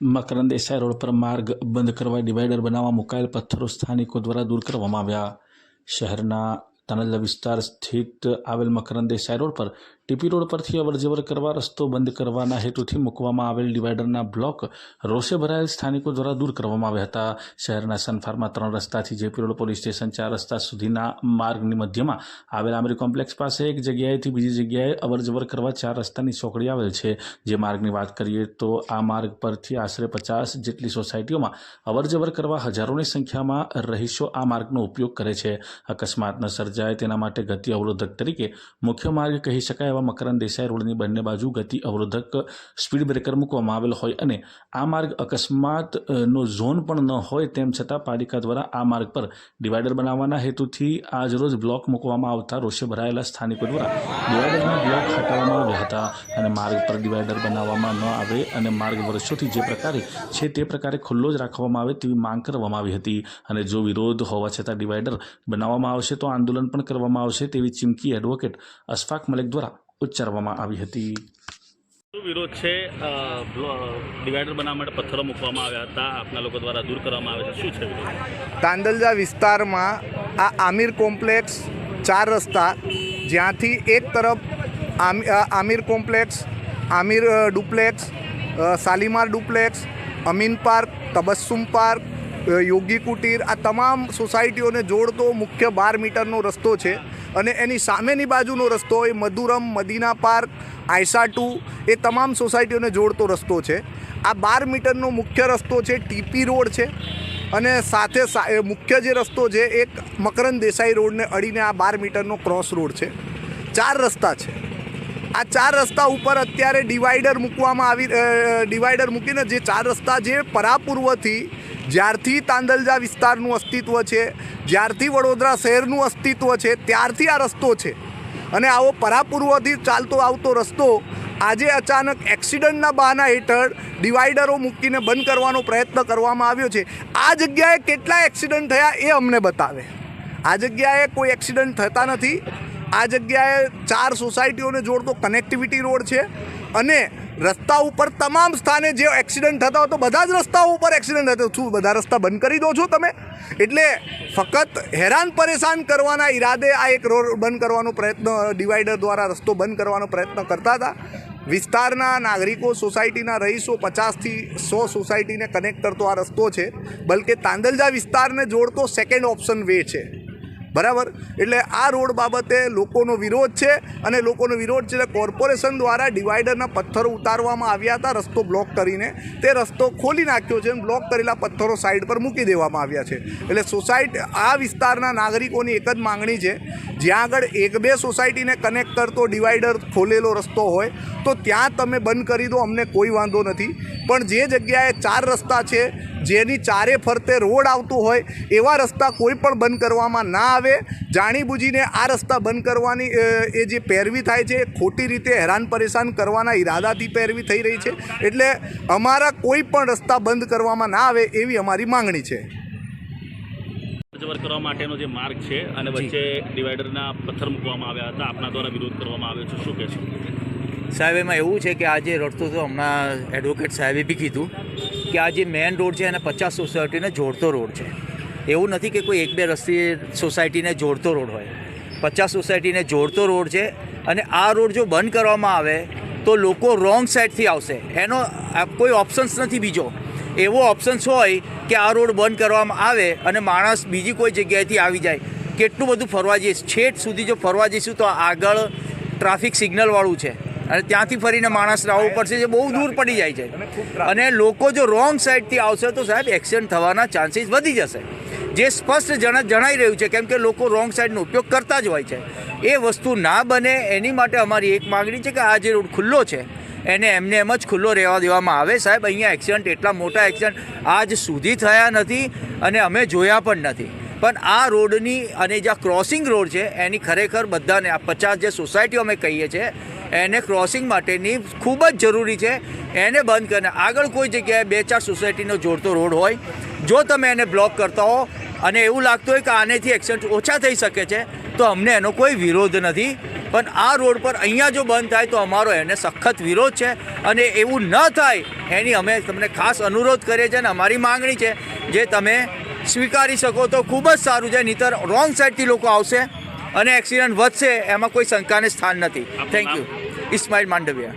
મકરંદ Desai road પર માર્ગ બંધ કરવા ડિવાઈડર બનાવવા મુકાયેલ પથ્થરો સ્થાનિકો દ્વારા દૂર કરવામાં આવ્યા। શહેરના તાંદલજા વિસ્તાર સ્થિત આવેલ મકરંદ દેસાઈ રોડ પર ટીપી રોડ પરથી અવરજવર કરવા રસ્તો બંધ કરવાના હેતુથી મૂકવામાં આવેલ ડિવાઈડરના બ્લોક રોષે ભરાયેલ સ્થાનિકો દ્વારા દૂર કરવામાં આવ્યા હતા। શહેરના સનફાર્મા 3 રસ્તાથી જેપી રોડ પોલીસ સ્ટેશન 4 રસ્તા સુધીના માર્ગની મધ્યમાં આવેલ આમિર કોમ્પ્લેક્સ પાસે એક જગ્યાએથી બીજી જગ્યાએ અવરજવર કરવા 4 રસ્તાની ચોકડી આવેલ છે। જે માર્ગની વાત કરીએ તો આ માર્ગ પરથી આશરે 50 જેટલી સોસાયટીઓમાં અવરજવર કરવા હજારોની સંખ્યામાં રહીશો આ માર્ગનો ઉપયોગ કરે છે। અકસ્માત ન સર્જાય તેના માટે ગતિ અવરોધક તરીકે મુખ્ય માર્ગ કહી શકાય એવા મકરંદ દેસાઈ રોડની બંને બાજુ ગતિ અવરોધક સ્પીડ બ્રેકર મૂકવામાં આવેલ હોય અને આ માર્ગ અકસ્માતનો ઝોન પણ ન હોય તેમ છતાં પાલિકા દ્વારા આ માર્ગ પર ડિવાઈડર બનાવવાના હેતુથી આજરોજ બ્લોક મૂકવામાં આવતા રોષે ભરાયેલા સ્થાનિકો દ્વારા ડિવાઈડરના બ્લોક હટાવવામાં આવ્યા હતા અને માર્ગ પર ડિવાઈડર બનાવવામાં ન આવે અને માર્ગ વર્ષોથી જે પ્રકારે છે તે પ્રકારે ખુલ્લો જ રાખવામાં આવે તેવી માંગ કરવામાં આવી હતી અને જો વિરોધ હોવા છતાં ડિવાઈડર બનાવવામાં આવશે તો આંદોલન પણ કરવામાં આવશે તેવી ચીમકી એડવોકેટ અશફાક મલિક દ્વારા ઉચ્ચારવામાં આવી હતી। વિરોધ છે ડિવાઈડર બનાવવા માટે પથ્થરો મૂકવામાં આવ્યા હતા, આપના લોકો દ્વારા દૂર કરવામાં આવે છે, શું છે વિરોધ? તાંદલજા વિસ્તારમાં આ આમિર કોમ્પ્લેક્સ 4 રસ્તા જ્યાંથી એક તરફ Aamir complex, Aamir duplex, Shalimar duplex, Amin park, Tabassum park, Yogi Kutir આ તમામ સોસાયટીઓને જોડતો મુખ્ય 12 મીટરનો રસ્તો છે અને એની સામેની બાજુનો રસ્તો એ મધુરમ, મદીના પાર્ક, આયસા 2 એ તમામ સોસાયટીઓને જોડતો રસ્તો છે। આ 12 મીટરનો મુખ્ય રસ્તો છે ટીપી રોડ છે અને સાથે મુખ્ય જે રસ્તો છે એક મકરંદ દેસાઈ રોડને અડીને આ 12 મીટરનો ક્રોસ રોડ છે। 4 રસ્તા છે। આ 4 રસ્તા ઉપર અત્યારે ડિવાઈડર મૂકીને જે 4 રસ્તા જે પરાપૂર્વથી જ્યારથી તાંદલજા વિસ્તારનું અસ્તિત્વ છે, જ્યારથી વડોદરા શહેરનું અસ્તિત્વ છે ત્યારથી આ રસ્તો છે અને આવો પરાપૂર્વથી ચાલતો આવતો રસ્તો આજે અચાનક એક્સિડન્ટના બહાના હેઠળ ડિવાઈડરો મૂકીને બંધ કરવાનો પ્રયત્ન કરવામાં આવ્યો છે। આ જગ્યાએ કેટલા એક્સિડન્ટ થયા એ અમને બતાવે। આ જગ્યાએ કોઈ એક્સિડન્ટ થતા નથી। આ જગ્યાએ 4 સોસાયટીઓને જોડતો કનેક્ટિવિટી રોડ છે અને રસ્તા ઉપર તમામ સ્થાને જે એક્સિડન્ટ થતા હોય તો બધા જ રસ્તાઓ ઉપર એક્સિડન્ટ થતો, શું બધા રસ્તા બંધ કરી દો છો તમે? એટલે ફક્ત હેરાન પરેશાન કરવાના ઈરાદે આ એક રોડ બંધ કરવાનો પ્રયત્ન, ડિવાઈડર દ્વારા રસ્તો બંધ કરવાનો પ્રયત્ન કરતા હતા। વિસ્તારના નાગરિકો, સોસાયટીના રહીશો 50થી 100 સોસાયટીને કનેક્ટ કરતો આ રસ્તો છે, બલકે તાંદલજા વિસ્તારને જોડતો સેકન્ડ ઓપ્શન વે છે, બરાબર। એટલે આ રોડ બાબતે લોકોનો વિરોધ છે અને લોકોનો વિરોધ છે કોર્પોરેશન દ્વારા ડિવાઈડરના પથ્થરો ઉતારવામાં આવ્યા હતા રસ્તો બ્લોક કરીને, તે રસ્તો ખોલી નાખ્યો છે અને બ્લોક કરેલા પથ્થરો સાઈડ પર મૂકી દેવામાં આવ્યા છે। એટલે આ વિસ્તારના નાગરિકોની એક જ માંગણી છે, જ્યાં આગળ 1-2 સોસાયટીને કનેક્ટ કરતો ડિવાઈડર ખોલેલો રસ્તો હોય તો ત્યાં તમે બંધ કરી દો, અમને કોઈ વાંધો નથી, પણ જે જગ્યાએ 4 રસ્તા છે જેની ચારે ફરતે રોડ આવતું હોય એવા રસ્તા કોઈ પણ બંધ કરવામાં ના આવે। જાણીબૂજીને આ રસ્તા બંધ કરવાની એ જે પેરવી થાય છે એ ખોટી રીતે હેરાન પરેશાન કરવાના ઈરાદાથી પેરવી થઈ રહી છે। એટલે અમારા કોઈ પણ રસ્તા બંધ કરવામાં ના આવે એવી અમારી માંગણી છે। અવરજવર કરવા માટેનો જે માર્ગ છે અને વચ્ચે ડિવાઈડરના પથ્થર મૂકવામાં આવ્યા હતા, આપના દ્વારા વિરોધ કરવામાં આવ્યો છે, શું કહેશો? સાહેબ, એમાં એવું છે કે આ જે રસ્તો તો હમણાં એડવોકેટ સાહેબે બી કીધું કે આ જે મેઇન રોડ છે એને 50 સોસાયટીને જોડતો રોડ છે। એવું નથી કે કોઈ 1-2 રસ્તી સોસાયટીને જોડતો રોડ હોય, 50 સોસાયટીને જોડતો રોડ છે અને આ રોડ જો બંધ કરવામાં આવે તો લોકો રોંગ સાઈડથી આવશે, એનો કોઈ ઓપ્શન્સ નથી બીજો। એવો ઓપ્શન્સ હોય કે આ રોડ બંધ કરવામાં આવે અને માણસ બીજી કોઈ જગ્યાએથી આવી જાય, કેટલું બધું ફરવા જઈશ, છેટ સુધી જો ફરવા જઈશું તો આગળ ટ્રાફિક સિગ્નલવાળું છે અને ત્યાંથી ફરીને માણસ આવવું પડશે જે બહુ દૂર પડી જાય છે અને લોકો જો રોંગ સાઈડથી આવશે તો સાહેબ એક્સિડન્ટ થવાના ચાન્સીસ વધી જશે, જે સ્પષ્ટ જણાઈ રહ્યું છે, કેમ કે લોકો રોંગ સાઈડનો ઉપયોગ કરતા જ હોય છે। એ વસ્તુ ના બને એની માટે અમારી એક માગણી છે કે આ જે રોડ ખુલ્લો છે એને એમને એમ જ ખુલ્લો રહેવા દેવામાં આવે। સાહેબ, અહીંયા એક્સિડન્ટ, એટલા મોટા એક્સિડન્ટ આજ સુધી થયા નથી અને અમે જોયા પણ નથી, પણ આ રોડની અને જ્યાં ક્રોસિંગ રોડ છે એની ખરેખર બધાને આ 50 જે સોસાયટીઓ અમે કહીએ છીએ એને ક્રોસિંગ માટેની ખૂબ જ જરૂરી છે। એને બંધ કરીને આગળ કોઈ જગ્યાએ 2-4 સોસાયટીનો જોડતો રોડ હોય, જો તમે એને બ્લોક કરતા હો અને એવું લાગતું હોય કે આનેથી એક્સિડન્ટ ઓછા થઈ શકે છે તો અમને એનો કોઈ વિરોધ નથી, પણ આ રોડ પર અહીંયા જો બંધ થાય તો અમારો એને સખત વિરોધ છે અને એવું ન થાય એની અમે તમને ખાસ અનુરોધ કરીએ છીએ અને અમારી માંગણી છે જે તમે સ્વીકારી શકો તો ખૂબ જ સારું છે, નહીંતર રોંગ સાઈડથી લોકો આવશે અને એક્સિડન્ટ વધશે, એમાં કોઈ શંકાને સ્થાન નથી. Thank you. ઇસ્માઇલ માંડવિયા.